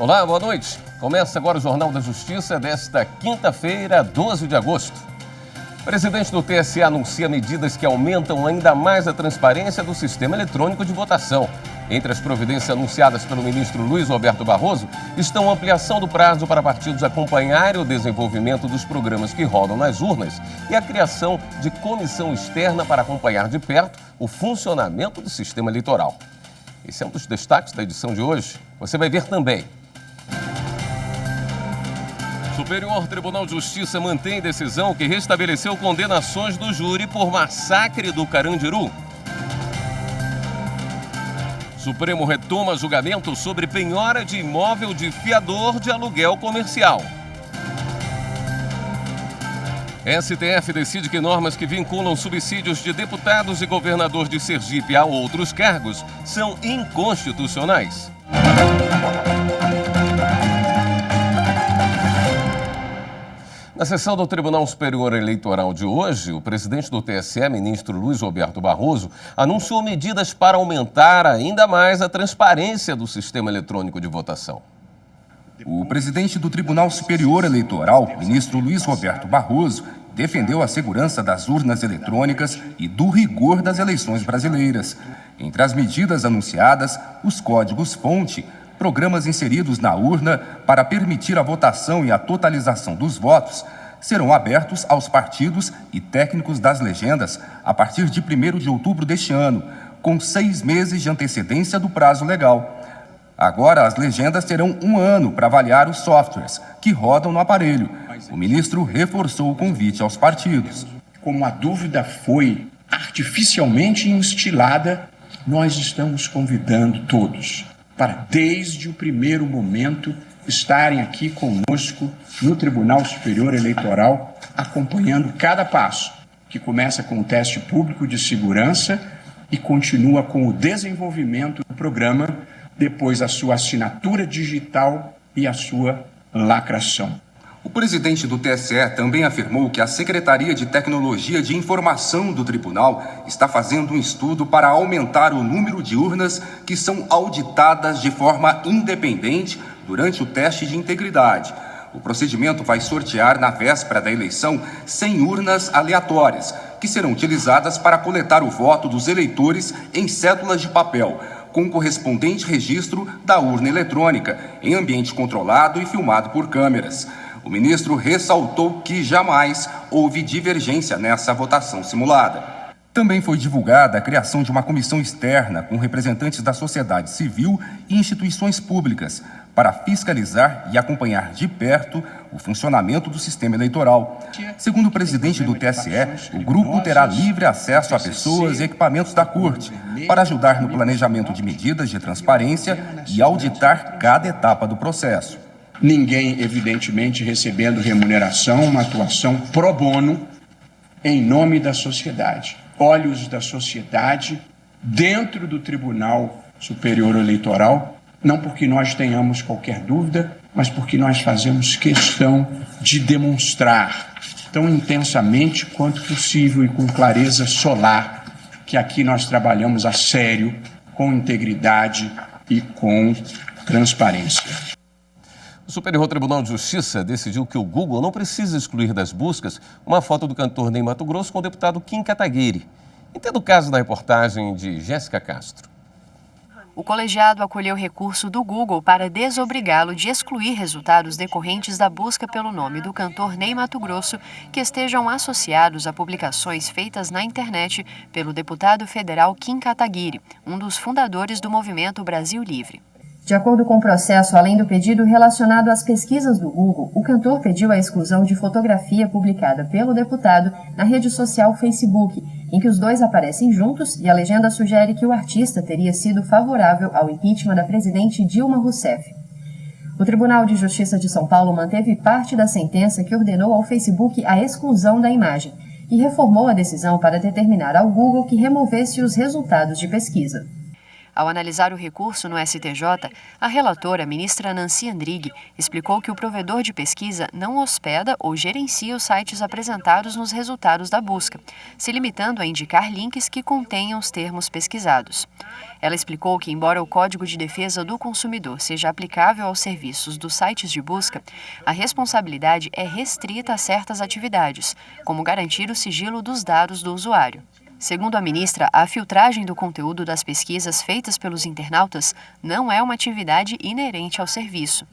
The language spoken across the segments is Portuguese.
Olá, boa noite. Começa agora o Jornal da Justiça desta quinta-feira, 12 de agosto. O presidente do TSE anuncia medidas que aumentam ainda mais a transparência do sistema eletrônico de votação. Entre as providências anunciadas pelo ministro Luiz Roberto Barroso estão a ampliação do prazo para partidos acompanharem o desenvolvimento dos programas que rodam nas urnas e a criação de comissão externa para acompanhar de perto o funcionamento do sistema eleitoral. Esse é um dos destaques da edição de hoje. Você vai ver também. Superior Tribunal de Justiça mantém decisão que restabeleceu condenações do júri por massacre do Carandiru. Supremo retoma julgamento sobre penhora de imóvel de fiador de aluguel comercial. STF decide que normas que vinculam subsídios de deputados e governador de Sergipe a outros cargos são inconstitucionais. Na sessão do Tribunal Superior Eleitoral de hoje, o presidente do TSE, ministro Luiz Roberto Barroso, anunciou medidas para aumentar ainda mais a transparência do sistema eletrônico de votação. O presidente do Tribunal Superior Eleitoral, ministro Luiz Roberto Barroso, defendeu a segurança das urnas eletrônicas e do rigor das eleições brasileiras. Entre as medidas anunciadas, os códigos-fonte, programas inseridos na urna para permitir a votação e a totalização dos votos, serão abertos aos partidos e técnicos das legendas a partir de 1º de outubro deste ano, com 6 meses de antecedência do prazo legal. Agora, as legendas terão 1 ano para avaliar os softwares que rodam no aparelho. O ministro reforçou o convite aos partidos. Como a dúvida foi artificialmente instilada, nós estamos convidando todos para, desde o primeiro momento, estarem aqui conosco no Tribunal Superior Eleitoral, acompanhando cada passo, que começa com o teste público de segurança e continua com o desenvolvimento do programa, depois a sua assinatura digital e a sua lacração. O presidente do TSE também afirmou que a Secretaria de Tecnologia de Informação do Tribunal está fazendo um estudo para aumentar o número de urnas que são auditadas de forma independente durante o teste de integridade. O procedimento vai sortear na véspera da eleição 100 urnas aleatórias, que serão utilizadas para coletar o voto dos eleitores em cédulas de papel, com correspondente registro da urna eletrônica, em ambiente controlado e filmado por câmeras. O ministro ressaltou que jamais houve divergência nessa votação simulada. Também foi divulgada a criação de uma comissão externa com representantes da sociedade civil e instituições públicas para fiscalizar e acompanhar de perto o funcionamento do sistema eleitoral. Segundo o presidente do TSE, o grupo terá livre acesso a pessoas e equipamentos da Corte para ajudar no planejamento de medidas de transparência e auditar cada etapa do processo. Ninguém, evidentemente, recebendo remuneração, uma atuação pro bono em nome da sociedade. Olhos da sociedade dentro do Tribunal Superior Eleitoral, não porque nós tenhamos qualquer dúvida, mas porque nós fazemos questão de demonstrar tão intensamente quanto possível e com clareza solar que aqui nós trabalhamos a sério, com integridade e com transparência. O Superior Tribunal de Justiça decidiu que o Google não precisa excluir das buscas uma foto do cantor Ney Matogrosso com o deputado Kim Kataguiri. Entenda o caso da reportagem de Jéssica Castro. O colegiado acolheu recurso do Google para desobrigá-lo de excluir resultados decorrentes da busca pelo nome do cantor Ney Matogrosso que estejam associados a publicações feitas na internet pelo deputado federal Kim Kataguiri, um dos fundadores do movimento Brasil Livre. De acordo com o processo, além do pedido relacionado às pesquisas do Google, o cantor pediu a exclusão de fotografia publicada pelo deputado na rede social Facebook, em que os dois aparecem juntos e a legenda sugere que o artista teria sido favorável ao impeachment da presidente Dilma Rousseff. O Tribunal de Justiça de São Paulo manteve parte da sentença que ordenou ao Facebook a exclusão da imagem e reformou a decisão para determinar ao Google que removesse os resultados de pesquisa. Ao analisar o recurso no STJ, a relatora, ministra Nancy Andrighi, explicou que o provedor de pesquisa não hospeda ou gerencia os sites apresentados nos resultados da busca, se limitando a indicar links que contenham os termos pesquisados. Ela explicou que, embora o Código de Defesa do Consumidor seja aplicável aos serviços dos sites de busca, a responsabilidade é restrita a certas atividades, como garantir o sigilo dos dados do usuário. Segundo a ministra, a filtragem do conteúdo das pesquisas feitas pelos internautas não é uma atividade inerente ao serviço.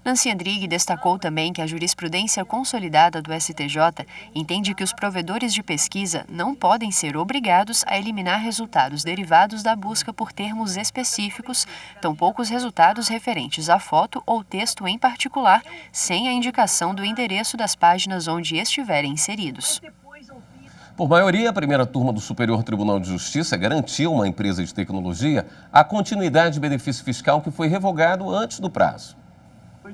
Nancy Andrighi destacou também que a jurisprudência consolidada do STJ entende que os provedores de pesquisa não podem ser obrigados a eliminar resultados derivados da busca por termos específicos, tampouco os resultados referentes a foto ou texto em particular, sem a indicação do endereço das páginas onde estiverem inseridos. Por maioria, a primeira turma do Superior Tribunal de Justiça garantiu a uma empresa de tecnologia a continuidade de benefício fiscal que foi revogado antes do prazo.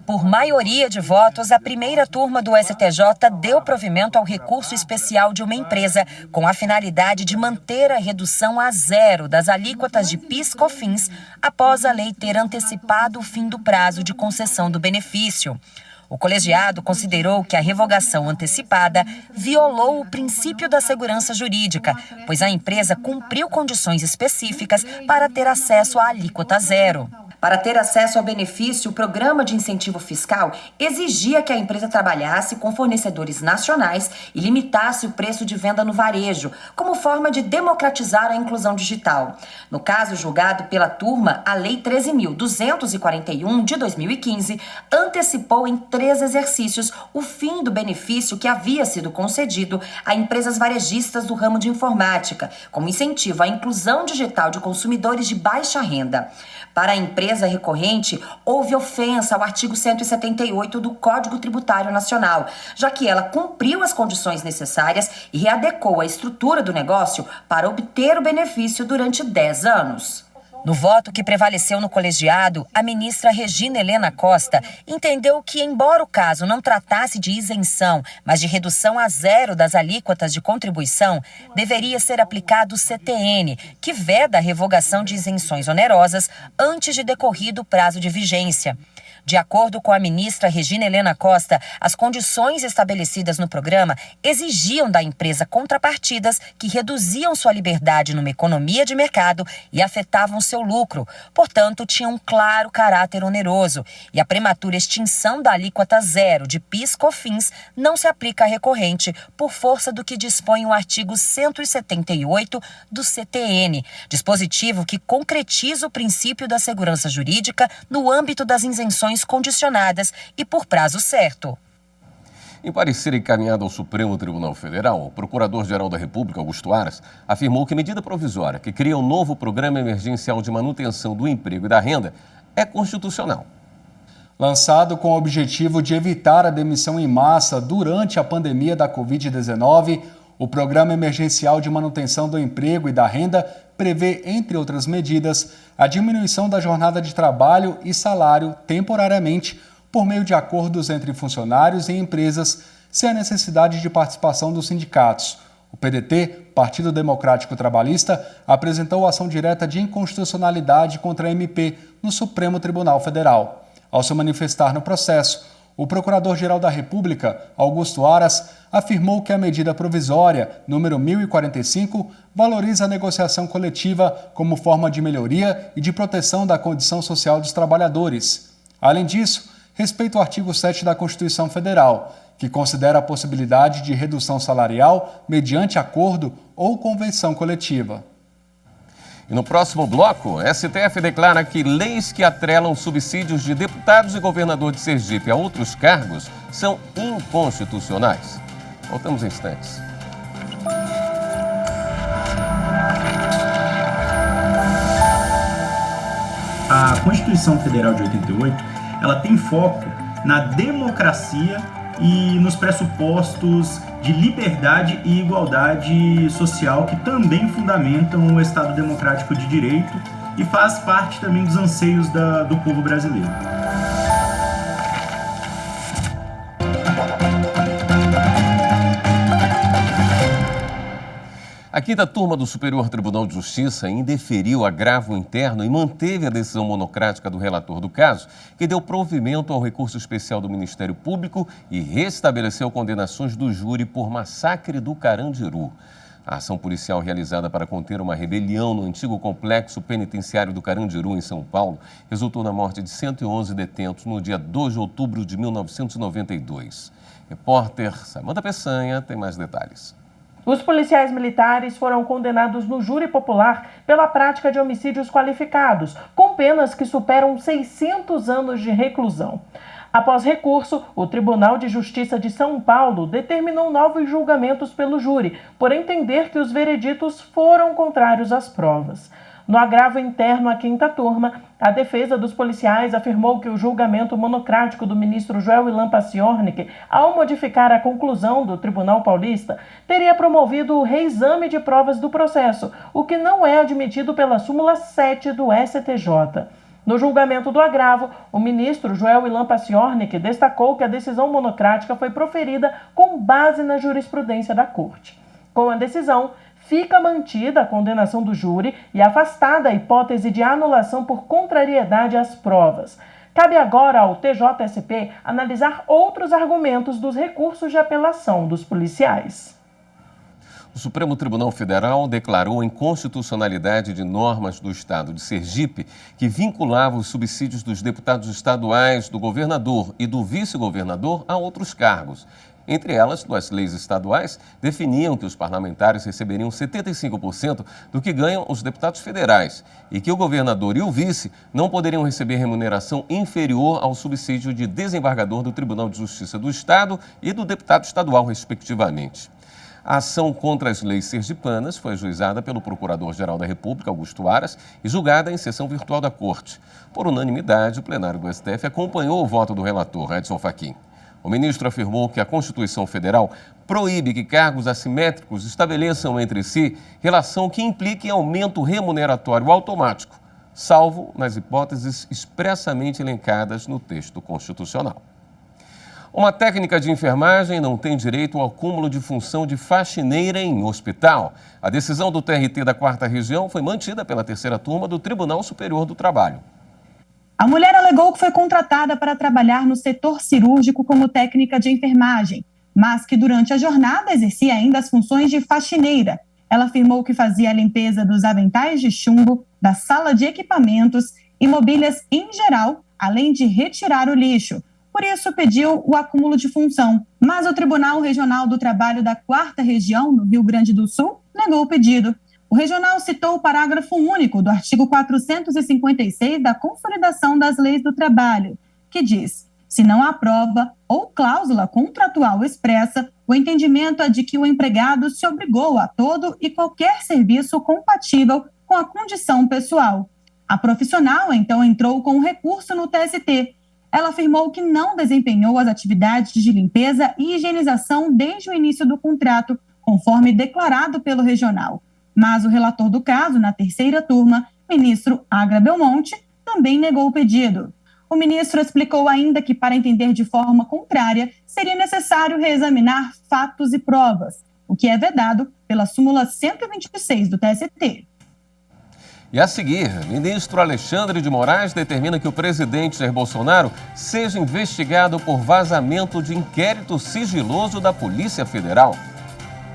Por maioria de votos, a primeira turma do STJ deu provimento ao recurso especial de uma empresa com a finalidade de manter a redução a zero das alíquotas de PIS/COFINS após a lei ter antecipado o fim do prazo de concessão do benefício. O colegiado considerou que a revogação antecipada violou o princípio da segurança jurídica, pois a empresa cumpriu condições específicas para ter acesso à alíquota zero. Para ter acesso ao benefício, o programa de incentivo fiscal exigia que a empresa trabalhasse com fornecedores nacionais e limitasse o preço de venda no varejo, como forma de democratizar a inclusão digital. No caso julgado pela turma, a Lei 13.241 de 2015 antecipou em 3 exercícios o fim do benefício que havia sido concedido a empresas varejistas do ramo de informática, como incentivo à inclusão digital de consumidores de baixa renda. Para a empresa recorrente, houve ofensa ao artigo 178 do Código Tributário Nacional, já que ela cumpriu as condições necessárias e readequou a estrutura do negócio para obter o benefício durante 10 anos. No voto que prevaleceu no colegiado, a ministra Regina Helena Costa entendeu que, embora o caso não tratasse de isenção, mas de redução a zero das alíquotas de contribuição, deveria ser aplicado o CTN, que veda a revogação de isenções onerosas antes de decorrido o prazo de vigência. De acordo com a ministra Regina Helena Costa, as condições estabelecidas no programa exigiam da empresa contrapartidas que reduziam sua liberdade numa economia de mercado e afetavam seu lucro. Portanto, tinham um claro caráter oneroso. E a prematura extinção da alíquota zero de PIS/COFINS não se aplica à recorrente por força do que dispõe o artigo 178 do CTN, dispositivo que concretiza o princípio da segurança jurídica no âmbito das isenções condicionadas e por prazo certo. Em parecer encaminhado ao Supremo Tribunal Federal, o Procurador-Geral da República, Augusto Aras, afirmou que medida provisória que cria um novo Programa Emergencial de Manutenção do Emprego e da Renda é constitucional. Lançado com o objetivo de evitar a demissão em massa durante a pandemia da Covid-19, o Programa Emergencial de Manutenção do Emprego e da Renda prevê, entre outras medidas, a diminuição da jornada de trabalho e salário temporariamente por meio de acordos entre funcionários e empresas, sem a necessidade de participação dos sindicatos. O PDT, Partido Democrático Trabalhista, apresentou ação direta de inconstitucionalidade contra a MP no Supremo Tribunal Federal. Ao se manifestar no processo, o Procurador-Geral da República, Augusto Aras, afirmou que a medida provisória, número 1045, valoriza a negociação coletiva como forma de melhoria e de proteção da condição social dos trabalhadores. Além disso, respeita o artigo 7 da Constituição Federal, que considera a possibilidade de redução salarial mediante acordo ou convenção coletiva. E no próximo bloco, a STF declara que leis que atrelam subsídios de deputados e governador de Sergipe a outros cargos são inconstitucionais. Voltamos em instantes. A Constituição Federal de 88, ela tem foco na democracia e nos pressupostos de liberdade e igualdade social que também fundamentam o Estado Democrático de Direito e faz parte também dos anseios do povo brasileiro. A quinta turma do Superior Tribunal de Justiça indeferiu agravo interno e manteve a decisão monocrática do relator do caso, que deu provimento ao recurso especial do Ministério Público e restabeleceu condenações do júri por massacre do Carandiru. A ação policial realizada para conter uma rebelião no antigo complexo penitenciário do Carandiru, em São Paulo, resultou na morte de 111 detentos no dia 2 de outubro de 1992. Repórter Samanta Peçanha tem mais detalhes. Os policiais militares foram condenados no júri popular pela prática de homicídios qualificados, com penas que superam 600 anos de reclusão. Após recurso, o Tribunal de Justiça de São Paulo determinou novos julgamentos pelo júri, por entender que os vereditos foram contrários às provas. No agravo interno à quinta turma, a defesa dos policiais afirmou que o julgamento monocrático do ministro Joel Ilan Paciornik, ao modificar a conclusão do Tribunal Paulista, teria promovido o reexame de provas do processo, o que não é admitido pela súmula 7 do STJ. No julgamento do agravo, o ministro Joel Ilan Paciornik destacou que a decisão monocrática foi proferida com base na jurisprudência da Corte. Com a decisão, fica mantida a condenação do júri e afastada a hipótese de anulação por contrariedade às provas. Cabe agora ao TJSP analisar outros argumentos dos recursos de apelação dos policiais. O Supremo Tribunal Federal declarou a inconstitucionalidade de normas do Estado de Sergipe que vinculavam os subsídios dos deputados estaduais, do governador e do vice-governador a outros cargos. Entre elas, duas leis estaduais definiam que os parlamentares receberiam 75% do que ganham os deputados federais e que o governador e o vice não poderiam receber remuneração inferior ao subsídio de desembargador do Tribunal de Justiça do Estado e do deputado estadual, respectivamente. A ação contra as leis sergipanas foi ajuizada pelo Procurador-Geral da República, Augusto Aras, e julgada em sessão virtual da Corte. Por unanimidade, o plenário do STF acompanhou o voto do relator, Edson Fachin. O ministro afirmou que a Constituição Federal proíbe que cargos assimétricos estabeleçam entre si relação que implique aumento remuneratório automático, salvo nas hipóteses expressamente elencadas no texto constitucional. Uma técnica de enfermagem não tem direito ao acúmulo de função de faxineira em hospital. A decisão do TRT da 4ª Região foi mantida pela 3ª turma do Tribunal Superior do Trabalho. A mulher alegou que foi contratada para trabalhar no setor cirúrgico como técnica de enfermagem, mas que durante a jornada exercia ainda as funções de faxineira. Ela afirmou que fazia a limpeza dos aventais de chumbo, da sala de equipamentos e mobílias em geral, além de retirar o lixo. Por isso, pediu o acúmulo de função. Mas o Tribunal Regional do Trabalho da 4ª Região, no Rio Grande do Sul, negou o pedido. O regional citou o parágrafo único do artigo 456 da Consolidação das Leis do Trabalho, que diz: se não há prova ou cláusula contratual expressa, o entendimento é de que o empregado se obrigou a todo e qualquer serviço compatível com a condição pessoal. A profissional, então, entrou com um recurso no TST. Ela afirmou que não desempenhou as atividades de limpeza e higienização desde o início do contrato, conforme declarado pelo regional. Mas o relator do caso, na 3ª turma, ministro Agra Belmonte, também negou o pedido. O ministro explicou ainda que, para entender de forma contrária, seria necessário reexaminar fatos e provas, o que é vedado pela súmula 126 do TST. E a seguir, ministro Alexandre de Moraes determina que o presidente Jair Bolsonaro seja investigado por vazamento de inquérito sigiloso da Polícia Federal.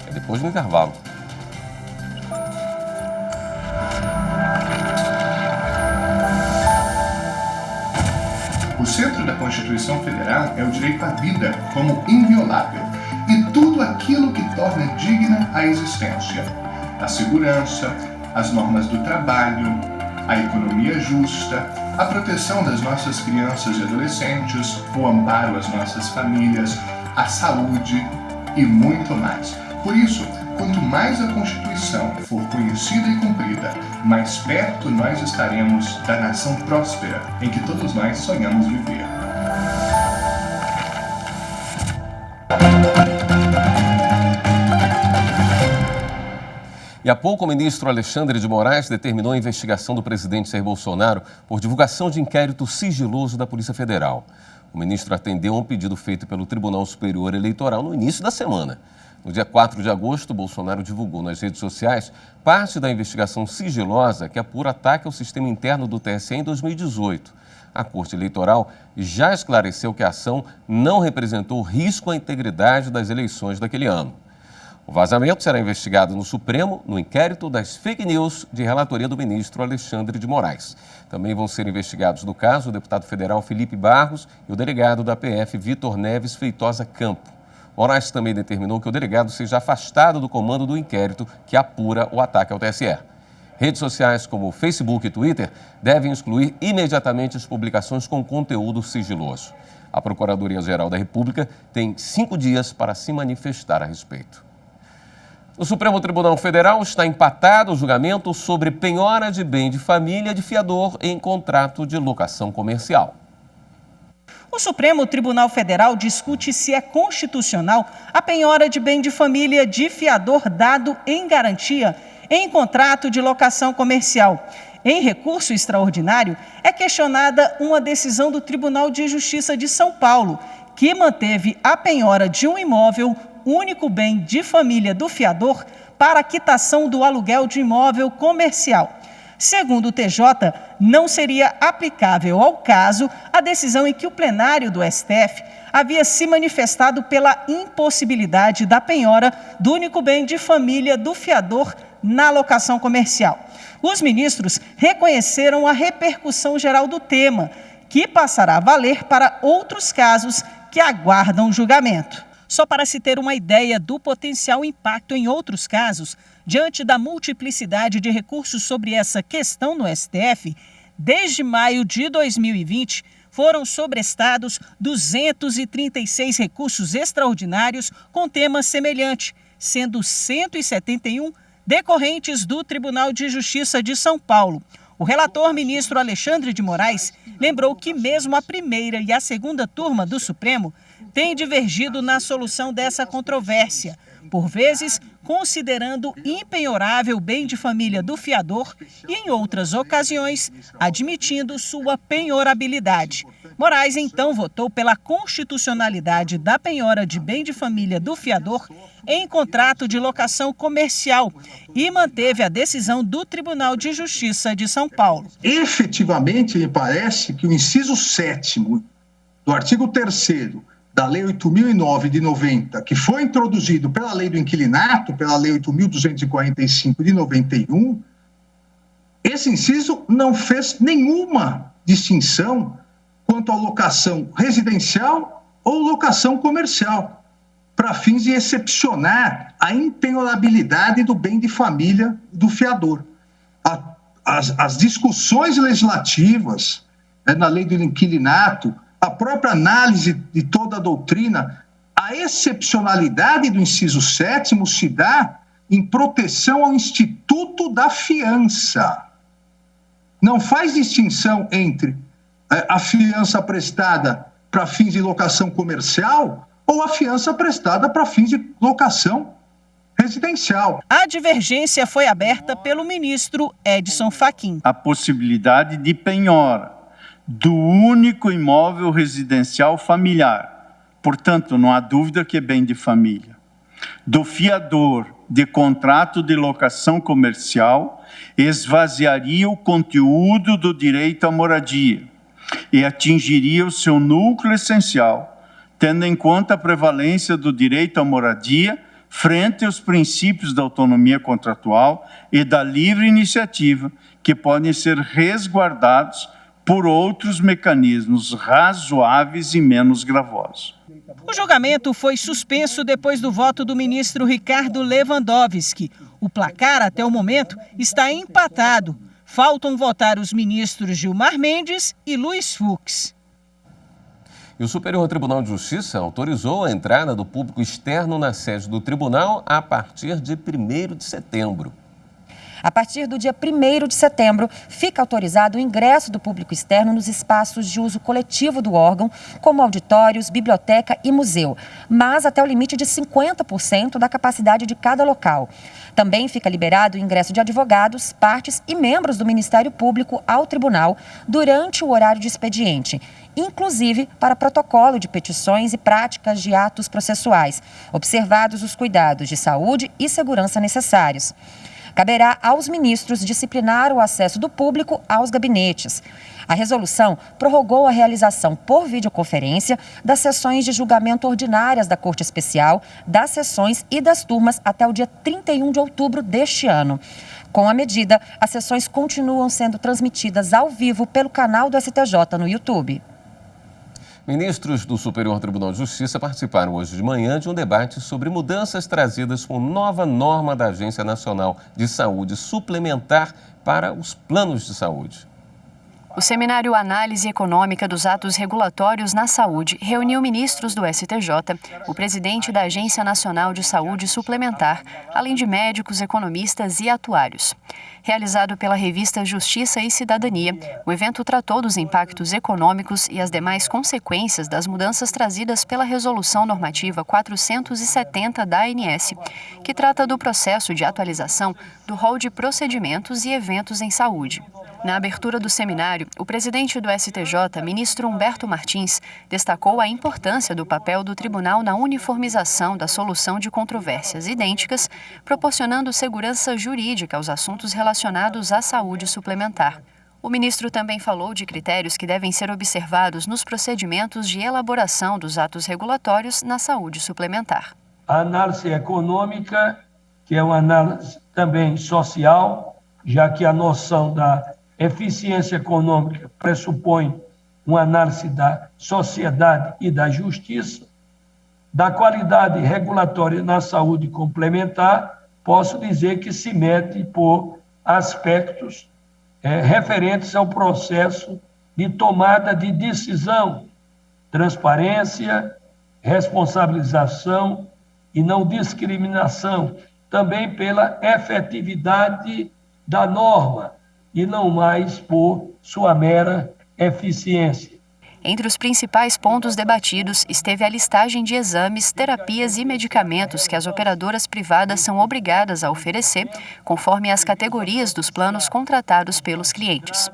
É depois do intervalo. O centro da Constituição Federal é o direito à vida como inviolável e tudo aquilo que torna digna a existência. A segurança, as normas do trabalho, a economia justa, a proteção das nossas crianças e adolescentes, o amparo às nossas famílias, a saúde e muito mais. Por isso, quanto mais a Constituição for conhecida e cumprida, mais perto nós estaremos da nação próspera em que todos nós sonhamos viver. E há pouco o ministro Alexandre de Moraes determinou a investigação do presidente Jair Bolsonaro por divulgação de inquérito sigiloso da Polícia Federal. O ministro atendeu a um pedido feito pelo Tribunal Superior Eleitoral no início da semana. No dia 4 de agosto, Bolsonaro divulgou nas redes sociais parte da investigação sigilosa que apura ataque ao sistema interno do TSE em 2018. A Corte Eleitoral já esclareceu que a ação não representou risco à integridade das eleições daquele ano. O vazamento será investigado no Supremo no inquérito das fake news de relatoria do ministro Alexandre de Moraes. Também vão ser investigados no caso o deputado federal Felipe Barros e o delegado da PF Vitor Neves Feitosa Campo. Moraes também determinou que o delegado seja afastado do comando do inquérito que apura o ataque ao TSE. Redes sociais como Facebook e Twitter devem excluir imediatamente as publicações com conteúdo sigiloso. A Procuradoria-Geral da República tem 5 dias para se manifestar a respeito. No Supremo Tribunal Federal está empatado o julgamento sobre penhora de bem de família de fiador em contrato de locação comercial. O Supremo Tribunal Federal discute se é constitucional a penhora de bem de família de fiador dado em garantia em contrato de locação comercial. Em recurso extraordinário, é questionada uma decisão do Tribunal de Justiça de São Paulo, que manteve a penhora de um imóvel, único bem de família do fiador, para a quitação do aluguel de imóvel comercial. Segundo o TJ, não seria aplicável ao caso a decisão em que o plenário do STF havia se manifestado pela impossibilidade da penhora do único bem de família do fiador na locação comercial. Os ministros reconheceram a repercussão geral do tema, que passará a valer para outros casos que aguardam julgamento. Só para se ter uma ideia do potencial impacto em outros casos, diante da multiplicidade de recursos sobre essa questão no STF, desde maio de 2020, foram sobrestados 236 recursos extraordinários com tema semelhante, sendo 171 decorrentes do Tribunal de Justiça de São Paulo. O relator ministro Alexandre de Moraes lembrou que mesmo a primeira e a segunda turma do Supremo têm divergido na solução dessa controvérsia, por vezes considerando impenhorável o bem de família do fiador e, em outras ocasiões, admitindo sua penhorabilidade. Moraes, então, votou pela constitucionalidade da penhora de bem de família do fiador em contrato de locação comercial e manteve a decisão do Tribunal de Justiça de São Paulo. Efetivamente, me parece que o inciso 7º do artigo 3º da Lei 8.009 de 90, que foi introduzido pela Lei do Inquilinato, pela Lei 8.245 de 91, esse inciso não fez nenhuma distinção quanto à locação residencial ou locação comercial, para fins de excepcionar a impenhorabilidade do bem de família do fiador. As discussões legislativas na Lei do Inquilinato, a própria análise de toda a doutrina, a excepcionalidade do inciso 7º se dá em proteção ao instituto da fiança. Não faz distinção entre a fiança prestada para fins de locação comercial ou a fiança prestada para fins de locação residencial. A divergência foi aberta pelo ministro Edson Fachin. A possibilidade de penhora do único imóvel residencial familiar, portanto, não há dúvida que é bem de família, do fiador de contrato de locação comercial, esvaziaria o conteúdo do direito à moradia e atingiria o seu núcleo essencial, tendo em conta a prevalência do direito à moradia frente aos princípios da autonomia contratual e da livre iniciativa, que podem ser resguardados por outros mecanismos razoáveis e menos gravosos. O julgamento foi suspenso depois do voto do ministro Ricardo Lewandowski. O placar, até o momento, está empatado. Faltam votar os ministros Gilmar Mendes e Luiz Fux. E o Superior Tribunal de Justiça autorizou a entrada do público externo na sede do tribunal a partir de 1º de setembro. A partir do dia 1º de setembro, fica autorizado o ingresso do público externo nos espaços de uso coletivo do órgão, como auditórios, biblioteca e museu, mas até o limite de 50% da capacidade de cada local. Também fica liberado o ingresso de advogados, partes e membros do Ministério Público ao tribunal durante o horário de expediente, inclusive para protocolo de petições e práticas de atos processuais, observados os cuidados de saúde e segurança necessários. Caberá aos ministros disciplinar o acesso do público aos gabinetes. A resolução prorrogou a realização por videoconferência das sessões de julgamento ordinárias da Corte Especial, das sessões e das turmas até o dia 31 de outubro deste ano. Com a medida, as sessões continuam sendo transmitidas ao vivo pelo canal do STJ no YouTube. Ministros do Superior Tribunal de Justiça participaram hoje de manhã de um debate sobre mudanças trazidas com nova norma da Agência Nacional de Saúde Suplementar para os planos de saúde. O seminário Análise Econômica dos Atos Regulatórios na Saúde reuniu ministros do STJ, o presidente da Agência Nacional de Saúde Suplementar, além de médicos, economistas e atuários. Realizado pela revista Justiça e Cidadania, o evento tratou dos impactos econômicos e as demais consequências das mudanças trazidas pela Resolução Normativa 470 da ANS, que trata do processo de atualização do rol de procedimentos e eventos em saúde. Na abertura do seminário, o presidente do STJ, ministro Humberto Martins, destacou a importância do papel do tribunal na uniformização da solução de controvérsias idênticas, proporcionando segurança jurídica aos assuntos relacionados à saúde suplementar. O ministro também falou de critérios que devem ser observados nos procedimentos de elaboração dos atos regulatórios na saúde suplementar. A análise econômica, que é uma análise também social, já que a noção da eficiência econômica pressupõe uma análise da sociedade e da justiça, da qualidade regulatória na saúde complementar, posso dizer que se mete por aspectos referentes ao processo de tomada de decisão, transparência, responsabilização e não discriminação, também pela efetividade da norma, e não mais por sua mera eficiência. Entre os principais pontos debatidos esteve a listagem de exames, terapias e medicamentos que as operadoras privadas são obrigadas a oferecer, conforme as categorias dos planos contratados pelos clientes.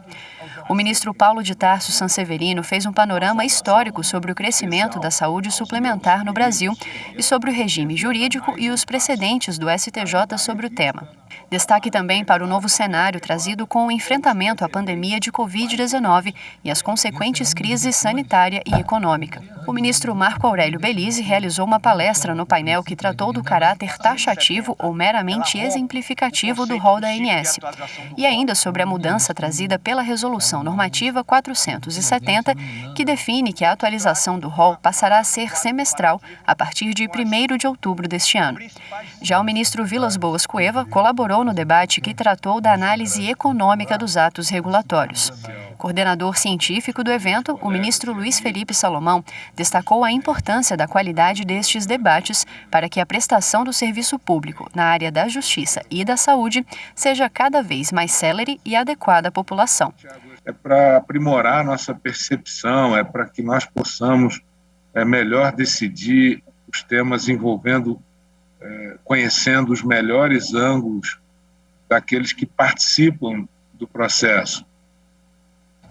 O ministro Paulo de Tarso Sanseverino fez um panorama histórico sobre o crescimento da saúde suplementar no Brasil e sobre o regime jurídico e os precedentes do STJ sobre o tema. Destaque também para o novo cenário trazido com o enfrentamento à pandemia de Covid-19 e as consequentes crises sanitária e econômica. O ministro Marco Aurélio Belize realizou uma palestra no painel que tratou do caráter taxativo ou meramente exemplificativo do rol da ANS, e ainda sobre a mudança trazida pela Resolução Normativa 470, que define que a atualização do rol passará a ser semestral a partir de 1º de outubro deste ano. Já o ministro Vilas Boas Cueva colaborou no debate que tratou da análise econômica dos atos regulatórios. Coordenador científico do evento, o ministro Luiz Felipe Salomão destacou a importância da qualidade destes debates para que a prestação do serviço público na área da justiça e da saúde seja cada vez mais célere e adequada à população. É para aprimorar nossa percepção, é para que nós possamos melhor decidir os temas envolvendo, conhecendo os melhores ângulos daqueles que participam do processo.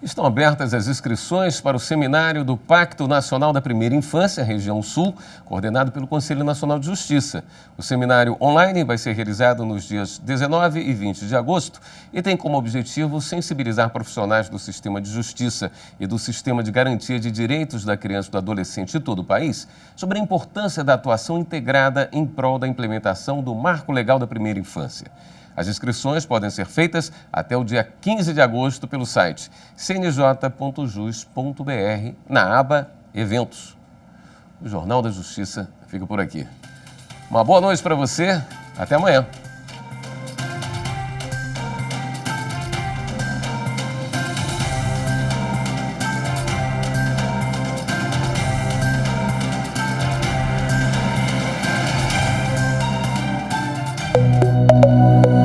Estão abertas as inscrições para o seminário do Pacto Nacional da Primeira Infância, Região Sul, coordenado pelo Conselho Nacional de Justiça. O seminário online vai ser realizado nos dias 19 e 20 de agosto e tem como objetivo sensibilizar profissionais do sistema de justiça e do sistema de garantia de direitos da criança e do adolescente de todo o país sobre a importância da atuação integrada em prol da implementação do Marco Legal da Primeira Infância. As inscrições podem ser feitas até o dia 15 de agosto pelo site cnj.jus.br na aba Eventos. O Jornal da Justiça fica por aqui. Uma boa noite para você. Até amanhã.